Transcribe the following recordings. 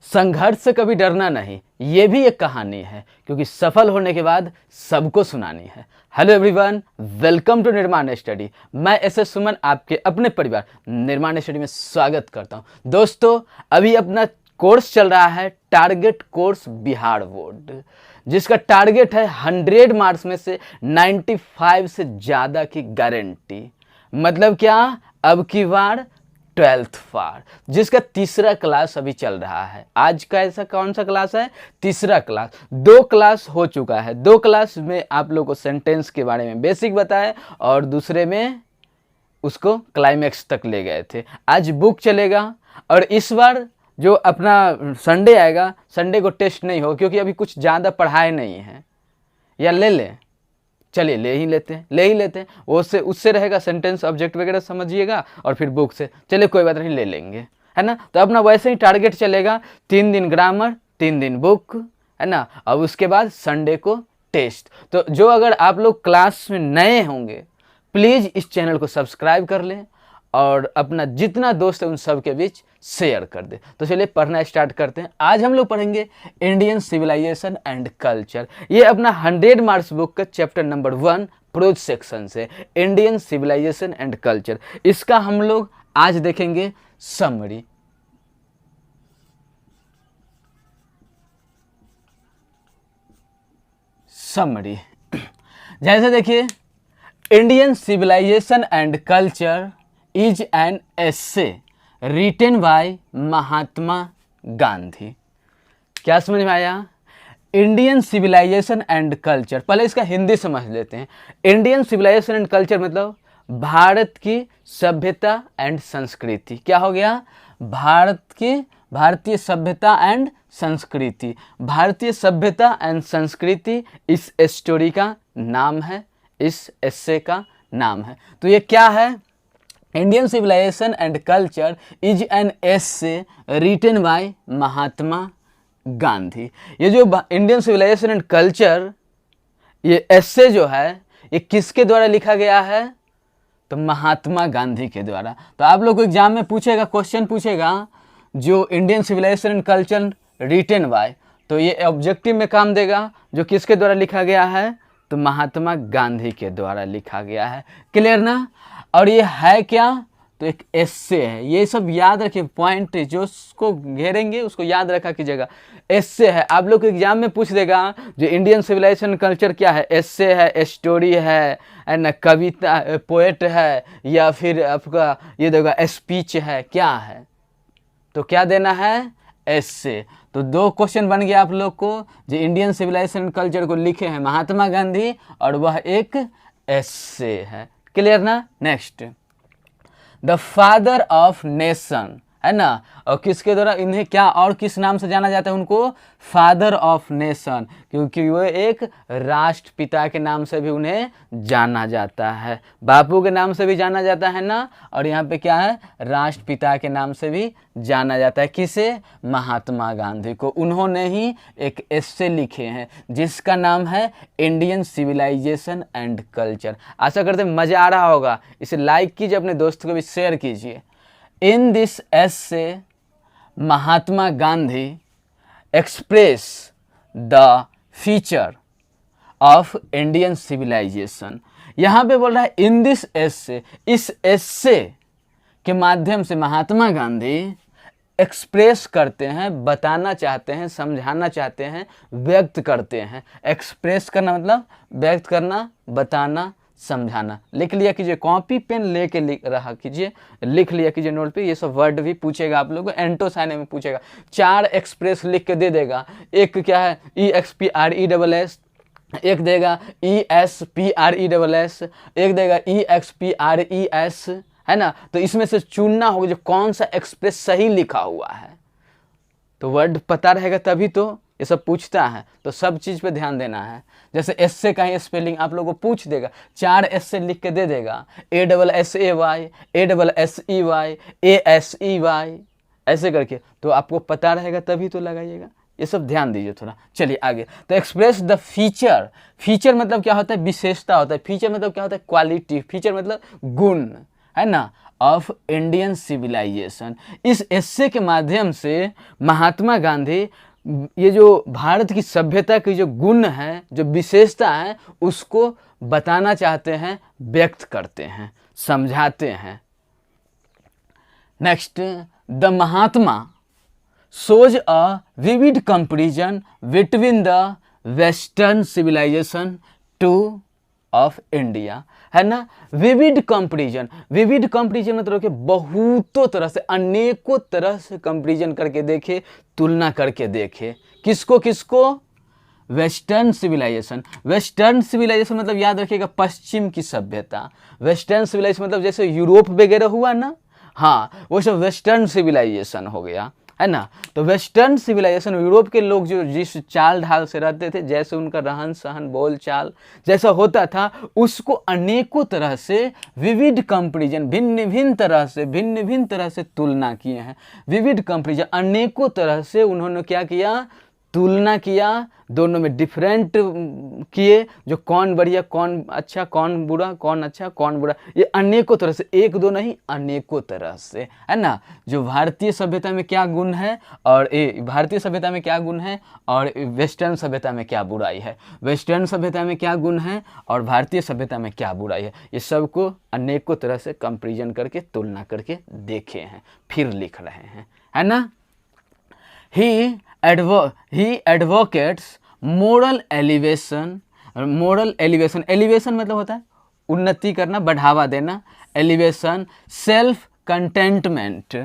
संघर्ष से कभी डरना नहीं, ये भी एक कहानी है, क्योंकि सफल होने के बाद सबको सुनानी है। हेलो एवरीवन, वेलकम टू निर्माण स्टडी। मैं एस सुमन आपके अपने परिवार निर्माण स्टडी में स्वागत करता हूं। दोस्तों, अभी अपना कोर्स चल रहा है टारगेट कोर्स बिहार बोर्ड, जिसका टारगेट है 100 मार्क्स में से 95 से ज़्यादा की गारंटी। मतलब क्या, अब की बार 12th बार, जिसका तीसरा क्लास अभी चल रहा है। आज का ऐसा कौन सा क्लास है? तीसरा क्लास। 2 क्लास हो चुका है। 2 क्लास में आप लोगों को सेंटेंस के बारे में बेसिक बताया और दूसरे में उसको क्लाइमेक्स तक ले गए थे। आज बुक चलेगा और इस बार जो अपना संडे आएगा, संडे को टेस्ट नहीं हो, क्योंकि अभी कुछ ज़्यादा पढ़ाए नहीं है। या ले लें? चलिए ले ही लेते हैं। वो उससे रहेगा सेंटेंस ऑब्जेक्ट वगैरह समझिएगा और फिर बुक से। चलिए कोई बात नहीं, ले लेंगे, है ना। तो अपना वैसे ही टारगेट चलेगा, 3 दिन ग्रामर, 3 दिन बुक, है ना। अब उसके बाद संडे को टेस्ट। तो जो अगर आप लोग क्लास में नए होंगे, प्लीज़ इस चैनल को सब्सक्राइब कर लें और अपना जितना दोस्त है उन सब के बीच शेयर कर दे। तो चलिए पढ़ना स्टार्ट करते हैं। आज हम लोग पढ़ेंगे इंडियन सिविलाइजेशन एंड कल्चर। ये अपना 100 मार्क्स बुक का चैप्टर नंबर 1 प्रोज सेक्शन से इंडियन सिविलाइजेशन एंड कल्चर। इसका हम लोग आज देखेंगे समरी। जैसे देखिए, Indian civilisation and culture is an essay written by Mahatma Gandhi. क्या समझ में आया? इंडियन सिविलाइजेशन एंड कल्चर, पहले इसका हिंदी समझ लेते हैं। इंडियन सिविलाइजेशन एंड कल्चर मतलब भारत की सभ्यता एंड संस्कृति। क्या हो गया? भारतीय सभ्यता एंड संस्कृति। भारतीय सभ्यता एंड संस्कृति इस स्टोरी का नाम है, इस एस्से का नाम है। तो ये क्या है? Indian civilisation and culture is an essay written by Mahatma Gandhi. ये जो इंडियन सिविलाइजेशन एंड कल्चर, ये एस्से जो है, ये किसके द्वारा लिखा गया है? तो महात्मा गांधी के द्वारा। तो आप लोग को एग्जाम में पूछेगा, क्वेश्चन पूछेगा जो Indian civilisation and culture written by, तो ये ऑब्जेक्टिव में काम देगा। जो किसके द्वारा लिखा गया है? तो महात्मा गांधी के द्वारा लिखा गया है। क्लियर ना? और ये है क्या? तो एक एस्से है। ये सब याद रखिए, पॉइंट जो उसको घेरेंगे उसको याद रखा कीजिएगा। एस्से है, आप लोग को एग्जाम में पूछ देगा जो इंडियन सिविलाइजेशन कल्चर क्या है। एस्से है, स्टोरी है ना, कविता, पोएट है, या फिर आपका ये देगा स्पीच है, क्या है? तो क्या देना है? एस्से। तो 2 क्वेश्चन बन गया आप लोग को। जो इंडियन सिविलाइजेशन कल्चर को लिखे हैं महात्मा गांधी और वह एक एस्से है। क्लियर ना? Next, the father of nation, है ना। और किसके द्वारा इन्हें क्या और किस नाम से जाना जाता है? उनको फादर ऑफ नेशन, क्योंकि वो एक राष्ट्रपिता के नाम से भी उन्हें जाना जाता है। बापू के नाम से भी जाना जाता है ना, और यहाँ पे क्या है? राष्ट्रपिता के नाम से भी जाना जाता है। किसे? महात्मा गांधी को। उन्होंने ही एक एस्से लिखे हैं जिसका नाम है इंडियन सिविलाइजेशन एंड कल्चर। आशा करते हैं मज़ा आ रहा होगा। इसे लाइक कीजिए, अपने दोस्तों को भी शेयर कीजिए। In this essay, Mahatma Gandhi express the feature of Indian civilization। यहाँ पे बोल रहा है in this essay, इस essay के माध्यम से महात्मा गांधी एक्सप्रेस करते हैं, बताना चाहते हैं, समझाना चाहते हैं, व्यक्त करते हैं। एक्सप्रेस करना मतलब व्यक्त करना, बताना, समझाना। लिख लिया कीजिए, कॉपी पेन लेके लिख लिया कीजिए नोट पे। ये सब वर्ड भी पूछेगा आप लोगों को, एंटोसाइने में पूछेगा। 4 एक्सप्रेस लिख के दे देगा। एक क्या है? EXPRESS, एक देगा ESPRESS, एक देगा EXPRES, है ना। तो इसमें से चुनना होगा जो कौन सा एक्सप्रेस सही लिखा हुआ है। तो वर्ड पता रहेगा तभी तो ये सब पूछता है। तो सब चीज़ पे ध्यान देना है। जैसे एस्से का ही स्पेलिंग आप लोगों को पूछ देगा, 4 एस्से लिख के दे देगा। ASSAY, ASSEY, ASEY, ऐसे करके। तो आपको पता रहेगा तभी तो लगाइएगा। ये सब ध्यान दीजिए थोड़ा। चलिए आगे। तो एक्सप्रेस द फीचर। फीचर मतलब क्या होता है? विशेषता होता है। फीचर मतलब क्या होता है? क्वालिटी। फीचर मतलब गुण, है ना। Of Indian civilisation. इस एस्से के माध्यम से महात्मा गांधी ये जो भारत की सभ्यता की जो गुण है, जो विशेषता है, उसको बताना चाहते हैं, व्यक्त करते हैं, समझाते हैं। Next, the Mahatma shows a vivid comparison between the western civilization to of India, है ना। विविड कंपेरिजन, विविड कंपेरिजन मतलब कि बहुतों तरह से, अनेकों तरह से कंपेरिजन करके देखे, तुलना करके देखे। किसको किसको? Western civilization. वेस्टर्न सिविलाइजेशन मतलब याद रखिएगा पश्चिम की सभ्यता। वेस्टर्न सिविलाइजेशन मतलब जैसे यूरोप वगैरह हुआ ना, हाँ वो सब वेस्टर्न सिविलाइजेशन हो गया, है ना। तो वेस्टर्न सिविलाइजेशन, यूरोप के लोग जो जिस चाल ढाल से रहते थे, जैसे उनका रहन सहन बोल चाल जैसा होता था, उसको अनेकों तरह से विविड कंपेरिजन, भिन्न भिन्न तरह से तुलना किए हैं। विविड कंपेरिजन, अनेकों तरह से उन्होंने क्या किया? तुलना किया, दोनों में डिफरेंट किए, जो कौन बढ़िया, कौन अच्छा, कौन बुरा, कौन अच्छा, कौन बुरा, ये अनेकों तरह से, एक दो नहीं, अनेकों तरह से, है ना। जो भारतीय सभ्यता में क्या गुण है और भारतीय सभ्यता में क्या गुण है और वेस्टर्न सभ्यता में क्या बुराई है, वेस्टर्न सभ्यता में क्या गुण है और भारतीय सभ्यता में क्या बुराई है, ये सबको अनेकों तरह से कंपेरिजन करके, तुलना करके देखे हैं, फिर लिख रहे हैं, है ना। He advocates moral elevation, elevation मतलब होता है उन्नति करना, बढ़ावा देना, elevation, self contentment,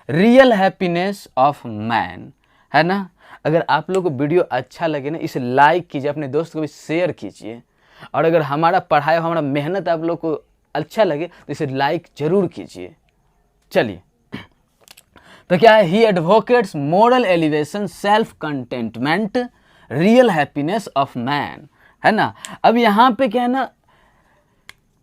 real happiness of man, है ना। अगर आप लोग को वीडियो अच्छा लगे ना, इसे लाइक कीजिए, अपने दोस्त को भी शेयर कीजिए, और अगर हमारा पढ़ाई, हमारा मेहनत आप लोग को अच्छा लगे तो इसे लाइक जरूर कीजिए। चलिए, तो क्या है? He advocates moral elevation, self contentment, real happiness of man, है ना। अब यहाँ पे क्या है ना,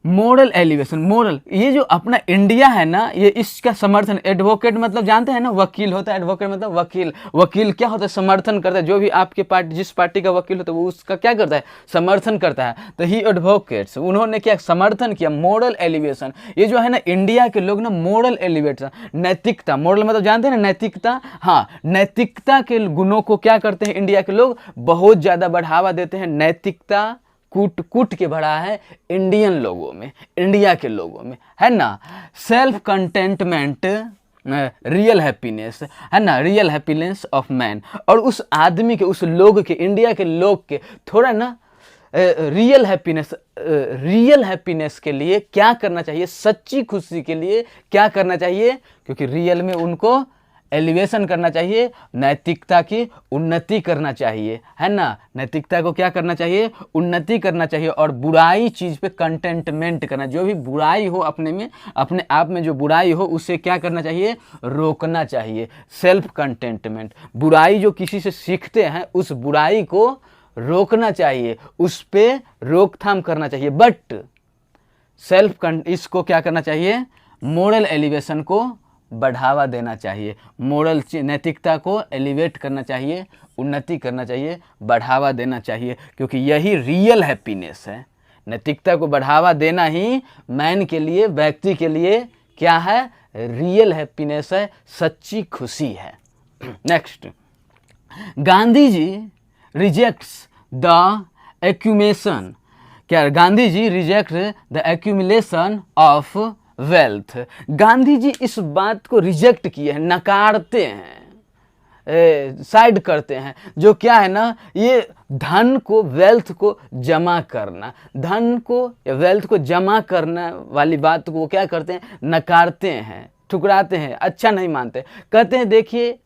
मोरल एलिवेशन, मोरल, ये जो अपना इंडिया है ना, ये इसका समर्थन, एडवोकेट मतलब जानते हैं ना, वकील होता है, एडवोकेट मतलब वकील। वकील क्या होता है? समर्थन करता है, जो भी आपके पार्टी, जिस पार्टी का वकील होता है वो उसका क्या करता है? समर्थन करता है। तो ही एडवोकेट्स, उन्होंने क्या समर्थन किया? Moral elevation. ये जो है ना, इंडिया के लोग ना मोरल एलिवेशन, नैतिकता, मोरल मतलब जानते हैं ना, नैतिकता, हाँ, नैतिकता के गुणों को क्या करते हैं? इंडिया के लोग बहुत ज़्यादा बढ़ावा देते हैं। नैतिकता कूट के भरा है इंडियन लोगों में, इंडिया के लोगों में, है ना। सेल्फ कंटेंटमेंट, रियल हैप्पीनेस, है ना, रियल हैप्पीनेस ऑफ मैन, और उस आदमी के, उस लोग के, इंडिया के लोग के थोड़ा ना रियल हैप्पीनेस के लिए क्या करना चाहिए? सच्ची खुशी के लिए क्या करना चाहिए? क्योंकि रियल में उनको एलिवेशन करना चाहिए, नैतिकता की उन्नति करना चाहिए, है ना। नैतिकता को क्या करना चाहिए? उन्नति करना चाहिए, और बुराई चीज़ पे कंटेंटमेंट करना, जो भी बुराई हो अपने में, अपने आप में जो बुराई हो, उसे क्या करना चाहिए? रोकना चाहिए। सेल्फ कंटेंटमेंट, बुराई जो किसी से सीखते हैं उस बुराई को रोकना चाहिए, उस पे रोकथाम करना चाहिए। बट इसको क्या करना चाहिए? मोरल एलिवेशन को बढ़ावा देना चाहिए, मोरल नैतिकता को एलिवेट करना चाहिए, उन्नति करना चाहिए, बढ़ावा देना चाहिए, क्योंकि यही रियल हैप्पीनेस है। नैतिकता को बढ़ावा देना ही मैन के लिए, व्यक्ति के लिए क्या है? रियल हैप्पीनेस है, सच्ची खुशी है। Next, Gandhi ji rejects the accumulation, क्या? Gandhi ji reject the accumulation of wealth. Gandhi ji इस बात को रिजेक्ट किए हैं, नकारते हैं, साइड करते हैं, जो क्या है ना, ये धन को, वेल्थ को जमा करना, धन को या वेल्थ को जमा करने वाली बात को वो क्या करते हैं? नकारते हैं, ठुकराते हैं, अच्छा नहीं मानते। कहते हैं देखिए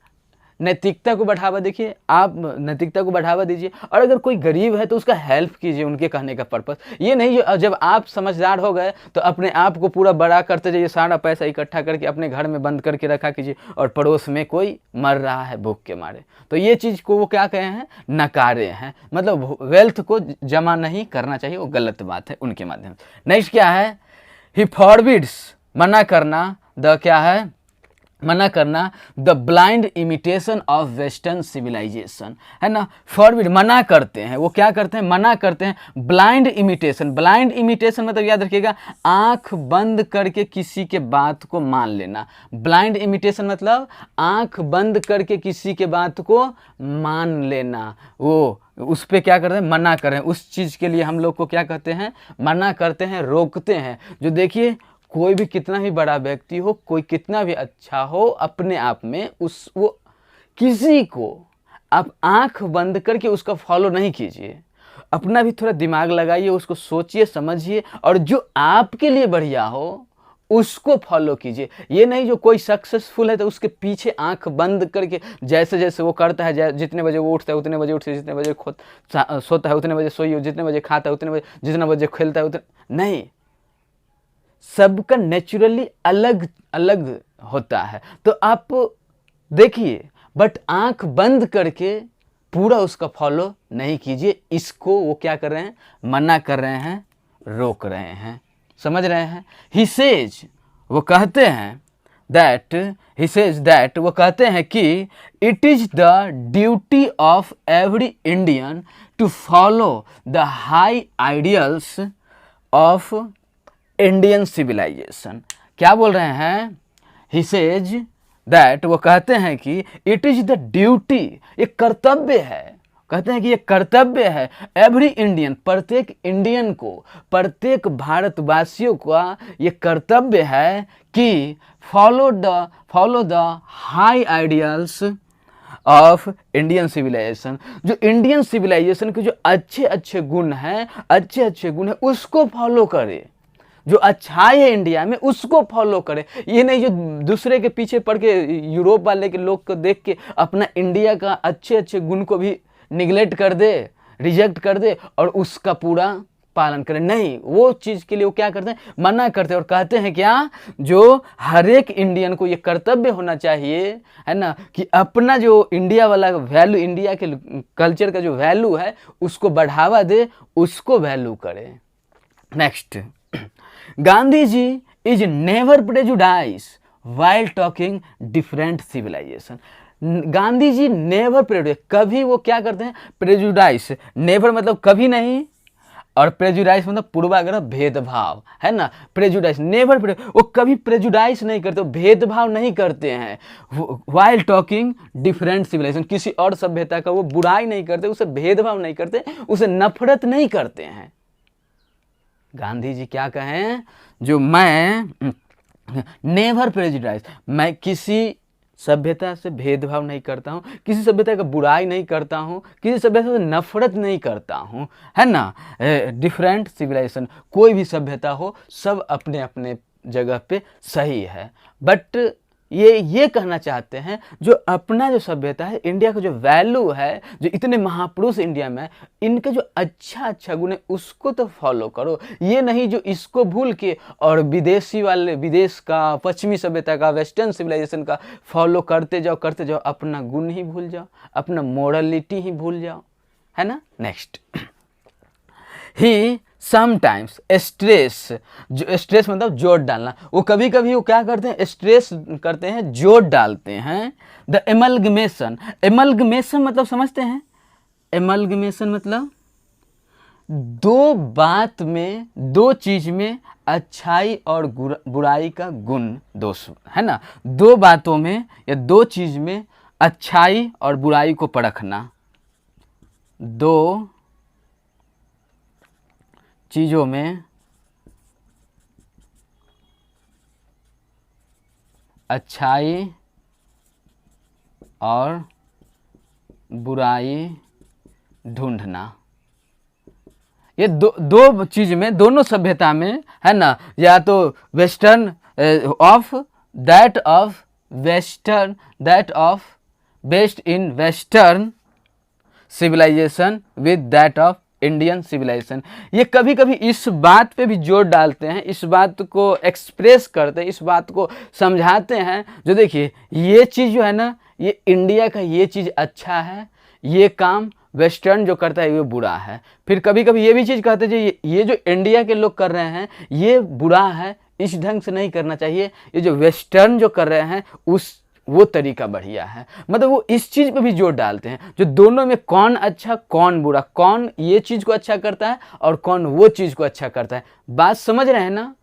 नैतिकता को बढ़ावा, देखिए आप नैतिकता को बढ़ावा दीजिए, और अगर कोई गरीब है तो उसका हेल्प कीजिए, उनके कहने का पर्पस ये नहीं। जब आप समझदार हो गए तो अपने आप को पूरा बड़ा करते जाइए, सारा पैसा इकट्ठा करके अपने घर में बंद करके रखा कीजिए, और पड़ोस में कोई मर रहा है भूख के मारे, तो ये चीज़ को वो क्या कहे हैं? नकारे हैं। मतलब वेल्थ को जमा नहीं करना चाहिए, वो गलत बात है उनके माध्यम से। नेक्स्ट क्या है? ही फॉरबिड्स, मना करना, द क्या है? मना करना, the blind imitation of western civilisation, है ना, फॉरबिड, मना करते हैं, वो क्या करते हैं, मना करते हैं ब्लाइंड इमिटेशन। ब्लाइंड इमिटेशन मतलब याद रखिएगा आंख बंद करके किसी के बात को मान लेना। ब्लाइंड इमिटेशन मतलब आंख बंद करके किसी के बात को मान लेना, वो उस पर क्या करते हैं, मना करें, उस चीज़ के लिए हम लोग को क्या कहते हैं, मना करते हैं, रोकते हैं। जो देखिए कोई भी कितना भी बड़ा व्यक्ति हो, कोई कितना भी अच्छा हो, अपने आप में वो किसी को आप आंख बंद करके उसका फॉलो नहीं कीजिए, अपना भी थोड़ा दिमाग लगाइए, उसको सोचिए समझिए, और जो आपके लिए बढ़िया हो उसको फॉलो कीजिए। ये नहीं जो कोई सक्सेसफुल है तो उसके पीछे आंख बंद करके जैसे जैसे वो करता है, जितने बजे वो उठता है उतने बजे उठते, जितने बजे सोता है उतने बजे सोइए, जितने बजे खाता है उतने बजे, जितना बजे खेलता है उतने नहीं। सबका नेचुरली अलग अलग होता है, तो आप देखिए, बट आंख बंद करके पूरा उसका फॉलो नहीं कीजिए। इसको वो क्या कर रहे हैं, मना कर रहे हैं, रोक रहे हैं, समझ रहे हैं। ही सेज, वो कहते हैं दैट, ही सेज दैट, वो कहते हैं कि it is the duty of every Indian to follow the high ideals of Indian civilisation. क्या बोल रहे हैं, ही सेज दैट, वो कहते हैं कि इट इज द ड्यूटी, ये कर्तव्य है, कहते हैं कि ये कर्तव्य है एवरी इंडियन, प्रत्येक इंडियन को, प्रत्येक भारतवासियों का ये कर्तव्य है कि follow the high ideals of Indian civilisation. जो इंडियन सिविलाइजेशन के जो अच्छे अच्छे गुण हैं उसको फॉलो करे, जो अच्छाई है इंडिया में उसको फॉलो करे। ये नहीं जो दूसरे के पीछे पड़ के यूरोप वाले के लोग को देख के अपना इंडिया का अच्छे अच्छे गुण को भी निगलेक्ट कर दे, रिजेक्ट कर दे और उसका पूरा पालन करे। नहीं, वो चीज़ के लिए वो क्या करते हैं, मना करते हैं और कहते हैं क्या, जो हर एक इंडियन को ये कर्तव्य होना चाहिए, है ना, कि अपना जो इंडिया वाला वैल्यू, इंडिया के कल्चर का जो वैल्यू है उसको बढ़ावा दे, उसको वैल्यू करे। Next, Gandhi ji is never prejudice while talking different civilisation. Gandhi ji never prejudice, कभी वो क्या करते हैं, प्रेजुडाइज, नेवर मतलब कभी नहीं, और प्रेजुडाइज मतलब पूर्वाग्रह, भेदभाव, है ना, प्रेजुडाइज, नेवर, वो कभी प्रेजुडाइज नहीं करते, भेदभाव नहीं करते हैं। वाइल टॉकिंग डिफरेंट सिविलाइजेशन, किसी और सभ्यता का वो बुराई नहीं करते, उसे भेदभाव नहीं करते, उसे नफरत नहीं करते हैं। गांधी जी क्या कहें, जो मैं नेवर प्रेजुडाइज, मैं किसी सभ्यता से भेदभाव नहीं करता हूँ, किसी सभ्यता का बुराई नहीं करता हूँ, किसी सभ्यता से नफरत नहीं करता हूँ, है ना। डिफरेंट सिविलाइजेशन, कोई भी सभ्यता हो, सब अपने अपने जगह पे सही है, बट ये कहना चाहते हैं जो अपना जो सभ्यता है, इंडिया का जो वैल्यू है, जो इतने महापुरुष इंडिया में, इनके जो अच्छा गुण है उसको तो फॉलो करो। ये नहीं जो इसको भूल के और विदेशी वाले, विदेश का, पश्चिमी सभ्यता का, वेस्टर्न सिविलाइजेशन का फॉलो करते जाओ, अपना गुण ही भूल जाओ, अपना मोरलिटी ही भूल जाओ, है ना। नेक्स्ट, ही समटाइम्स स्ट्रेस, जो स्ट्रेस मतलब जोर डालना, वो कभी कभी वो क्या करते हैं, स्ट्रेस करते हैं, जोर डालते हैं। द एमलगमेशन, एमलगमेशन मतलब समझते हैं, एमलगमेशन मतलब दो बात में, दो चीज में अच्छाई और बुराई का गुण दोष, है ना, दो बातों में या दो चीज में अच्छाई और बुराई को परखना, दो चीज़ों में अच्छाई और बुराई ढूंढना। ये दो चीज में, दोनों सभ्यता में, है ना, या तो western of based in western civilisation with that of Indian civilisation. ये कभी कभी इस बात पे भी जोर डालते हैं, इस बात को एक्सप्रेस करते हैं, इस बात को समझाते हैं, जो देखिए ये चीज़ जो है ना, ये इंडिया का ये चीज़ अच्छा है, ये काम वेस्टर्न जो करता है ये बुरा है। फिर कभी कभी ये भी चीज़ कहते हैं ये जो इंडिया के लोग कर रहे हैं ये बुरा है, इस ढंग से नहीं करना चाहिए, ये जो वेस्टर्न जो कर रहे हैं वो तरीका बढ़िया है। मतलब वो इस चीज़ पे भी जोर डालते हैं, जो दोनों में कौन अच्छा कौन बुरा, कौन ये चीज़ को अच्छा करता है और कौन वो चीज़ को अच्छा करता है। बात समझ रहे हैं ना?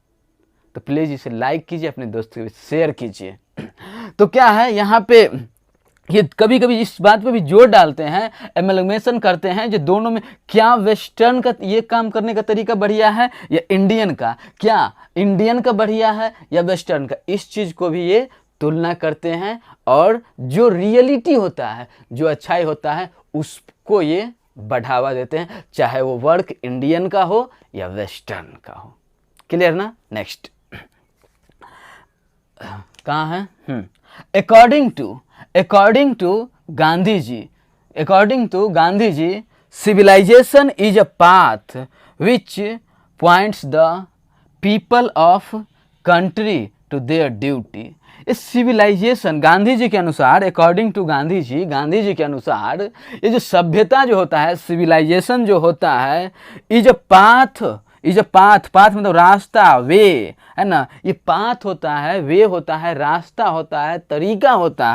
तो प्लीज़ इसे लाइक कीजिए, अपने दोस्तों के साथ शेयर कीजिए। तो क्या है यहाँ पे, ये कभी कभी इस बात पे भी जोर डालते हैं, एमलगमेशन करते हैं, जो दोनों में क्या वेस्टर्न का ये काम करने का तरीका बढ़िया है या इंडियन का, क्या इंडियन का बढ़िया है या वेस्टर्न का, इस चीज़ को भी ये तुलना करते हैं। और जो रियलिटी होता है, जो अच्छाई होता है, उसको ये बढ़ावा देते हैं, चाहे वो वर्क इंडियन का हो या वेस्टर्न का हो। क्लियर ना? नेक्स्ट कहाँ है? According to Gandhi ji, civilization is a path which points the people of country to their duty. इस सिविलाइजेशन, गांधी जी के अनुसार, अकॉर्डिंग टू गांधी जी के अनुसार, ये जो सभ्यता जो होता है, सिविलाइजेशन जो होता है, इज अ पाथ मतलब रास्ता, वे है ना, ये पाथ होता है, वे होता है, रास्ता होता है, तरीका होता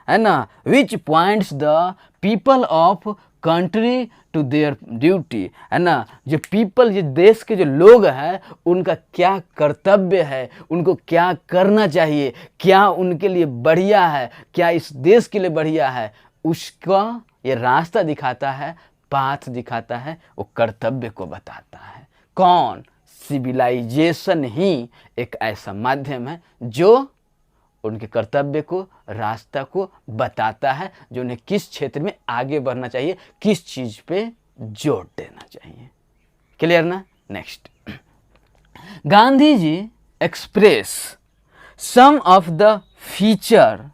है ना, which points the people of country to their duty, है ना, जो पीपल, ये देश के जो लोग हैं, उनका क्या कर्तव्य है, उनको क्या करना चाहिए, क्या उनके लिए बढ़िया है, क्या इस देश के लिए बढ़िया है, उसका ये रास्ता दिखाता है, पाथ दिखाता है, वो कर्तव्य को बताता है। कौन? सिविलाइजेशन ही एक ऐसा माध्यम है जो उनके कर्तव्य को, रास्ता को बताता है, जो उन्हें किस क्षेत्र में आगे बढ़ना चाहिए, किस चीज पे जोर देना चाहिए। क्लियर ना? Next, Gandhi ji express some of the feature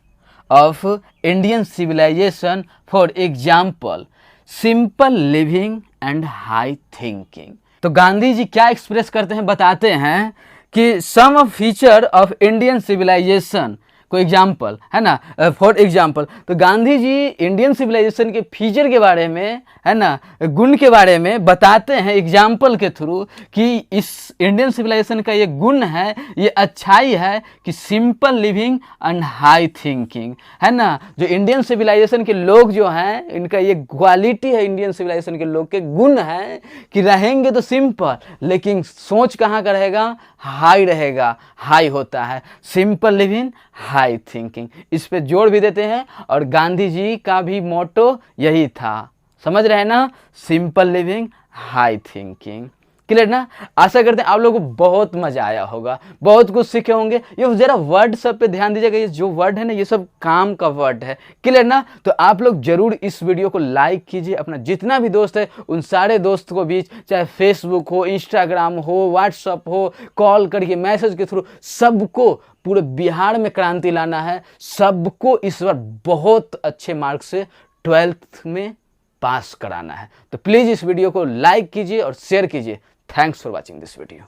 of Indian civilisation, for example simple living and high thinking. तो गांधी जी क्या एक्सप्रेस करते हैं, बताते हैं कि some of feature of Indian civilisation, कोई एग्जाम्पल है ना, फॉर एग्जाम्पल। तो गांधी जी इंडियन सिविलाइजेशन के फीचर के बारे में, है ना, गुण के बारे में बताते हैं एग्जाम्पल के थ्रू, कि इस इंडियन सिविलाइजेशन का ये गुण है, ये अच्छाई है कि simple living and high thinking, है ना। जो इंडियन सिविलाइजेशन के लोग जो हैं, इनका ये क्वालिटी है, इंडियन सिविलाइजेशन के लोग के गुण है कि रहेंगे तो सिंपल, लेकिन सोच कहाँ का रहेगा, हाई रहेगा, हाई होता है, सिंपल लिविंग हाई थिंकिंग। इस पे जोड़ भी देते हैं, और गांधी जी का भी मोटो यही था, समझ रहे हैं ना, simple living high thinking. Clear ना? आशा करते हैं आप लोगों को बहुत मजा आया होगा, बहुत कुछ सीखे होंगे। ये जरा वर्ड सब पे ध्यान दीजिएगा, ये जो वर्ड है ना, ये सब काम का वर्ड है। क्लियर ना? तो आप लोग जरूर इस वीडियो को लाइक कीजिए, अपना जितना भी दोस्त है उन सारे दोस्त को बीच, चाहे फेसबुक हो, इंस्टाग्राम हो, व्हाट्सअप हो, कॉल करके, मैसेज के थ्रू, सबको, पूरे बिहार में क्रांति लाना है, सबको इस बार बहुत अच्छे मार्क्स से 12th में पास कराना है। तो प्लीज इस वीडियो को लाइक कीजिए और शेयर कीजिए। Thanks for watching this video.